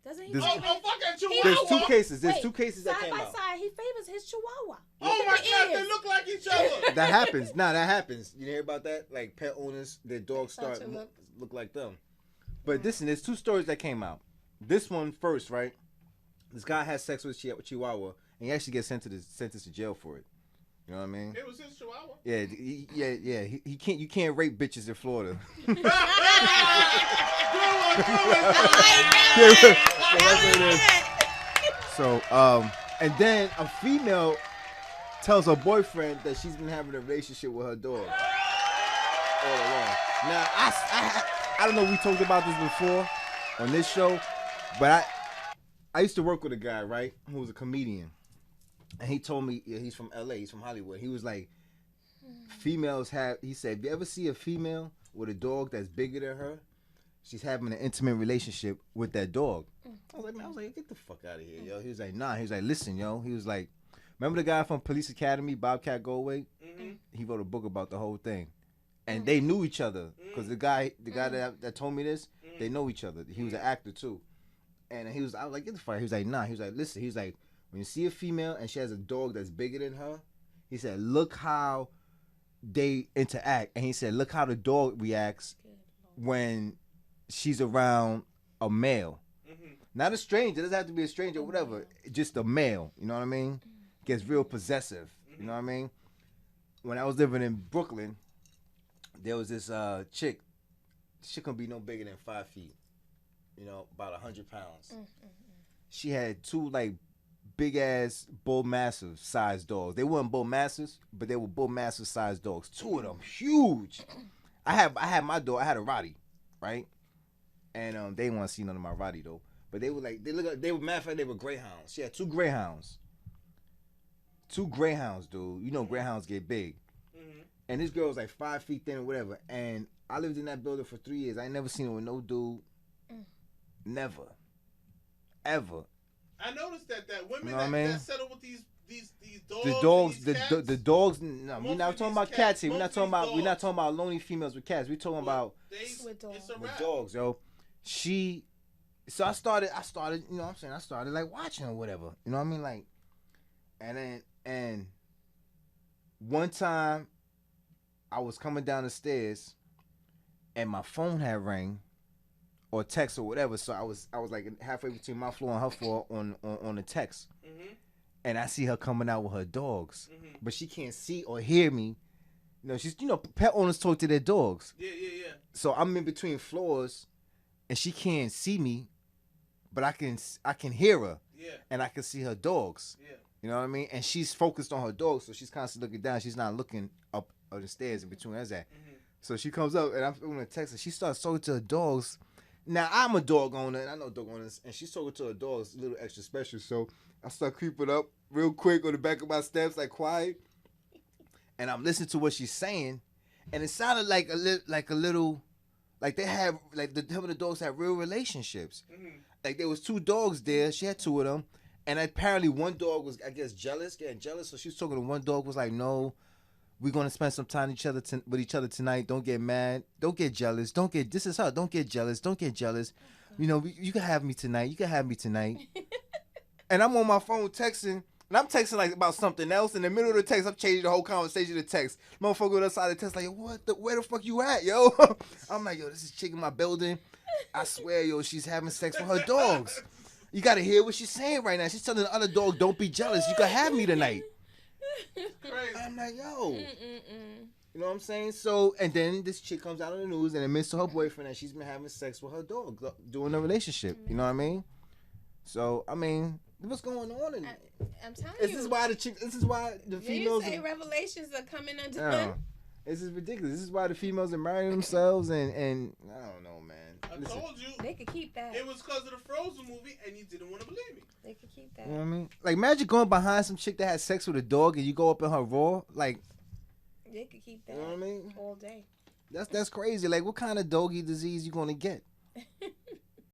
Doesn't he? There's Chihuahua. two cases. There's two cases that came Side by out. side, he favors his Chihuahua. Oh my God, they look like each other. That happens. Nah, that happens. You hear about that? Like pet owners, their dogs Start start to look like them. But listen, there's two stories that came out. This one first, right? This guy had sex with Chihuahua, and he actually gets sentenced to jail for it. You know what I mean? It was his Chihuahua. Yeah, yeah. He can't. You can't rape bitches in Florida. So, and then a female tells her boyfriend that she's been having a relationship with her dog all along. Now, I don't know if we talked about this before on this show, but I used to work with a guy, right, who was a comedian. And he told me, he's from LA, he's from Hollywood. He was like, females have, he said, if you ever see a female with a dog that's bigger than her, she's having an intimate relationship with that dog. I was like, get the fuck out of here, yo. He was like, nah. He was like, listen, yo. He was like, remember the guy from Police Academy, Bobcat Goldthwait? Mm-hmm. He wrote a book about the whole thing. And they knew each other. Because the guy that told me this, they know each other. He was an actor, too. And I was like, get the fuck out. He was like, nah. He was like, listen. He was like, when you see a female and she has a dog that's bigger than her, he said, look how they interact. And he said, look how the dog reacts when she's around a male. Mm-hmm. Not a stranger. It doesn't have to be a stranger or whatever. Just a male. You know what I mean? Gets real possessive. You know what I mean? When I was living in Brooklyn, there was this chick. She couldn't be no bigger than 5 feet. You know, about 100 pounds. She had two, like, big-ass Bull Mastiff sized dogs. They weren't Bull Mastiffs, but they were Bull Mastiff sized dogs. Two of them. Huge. I had my dog. I had a Rottie, right? And they didn't want to see none of my Rottie, though. But they were like, they were, matter of fact, they were greyhounds. She had two greyhounds. Two greyhounds, dude. You know greyhounds get big. Mm-hmm. And this girl was like 5 feet thin or whatever. And I lived in that building for 3 years. I ain't never seen her with no dude. Never. Ever. I noticed that women you know that settle with these dogs. The dogs. No, we're not talking about cats here. We're not talking about lonely females with cats. We're talking about with dogs, yo. So I started, you know what I'm saying? I started like watching or whatever. You know what I mean? Like, and one time I was coming down the stairs and my phone had rang or text or whatever. So I was like halfway between my floor and her floor on the text. Mm-hmm. And I see her coming out with her dogs. Mm-hmm. But she can't see or hear me. Pet owners talk to their dogs. Yeah. So I'm in between floors and she can't see me, but I can hear her. Yeah. And I can see her dogs. Yeah. You know what I mean? And she's focused on her dogs, so she's constantly looking down. She's not looking up on the stairs in between us at. Mm-hmm. So she comes up and I'm going to text her. She starts talking to her dogs. Now I'm a dog owner and I know dog owners, and she's talking to her dogs a little extra special. So I start creeping up real quick on the back of my steps, like quiet. And I'm listening to what she's saying, and it sounded like a little, like they have, like some of the dogs have real relationships. Mm-hmm. Like there was two dogs there. She had two of them, and apparently one dog was, I guess, getting jealous. So she was talking to one dog, was like, "No, we're gonna spend some time with each other tonight. Don't get mad. Don't get jealous. This is her. Don't get jealous. Don't get jealous. You know, you can have me tonight. You can have me tonight." And I'm on my phone texting. And I'm texting like about something else. In the middle of the text, I'm changing the whole conversation to text. Motherfucker on the side of the text like, where the fuck you at, yo? I'm like, yo, this is chick in my building. I swear, yo, she's having sex with her dogs. You gotta hear what she's saying right now. She's telling the other dog, don't be jealous. You can have me tonight. Crazy. I'm like, yo. You know what I'm saying? So, and then this chick comes out on the news and admits to her boyfriend that she's been having sex with her dog during the relationship. You know what I mean? So, I mean, what's going on in it? I'm telling you. This is why the females. You say revelations are coming unto them. This is ridiculous. This is why the females are marrying themselves and I don't know, man. I told you. They could keep that. It was because of the Frozen movie and you didn't want to believe me. They could keep that. You know what I mean? Like, imagine going behind some chick that has sex with a dog and you go up in her raw. Like, they could keep that. You know what I mean? All day. That's crazy. Like, what kind of doggy disease you gonna get?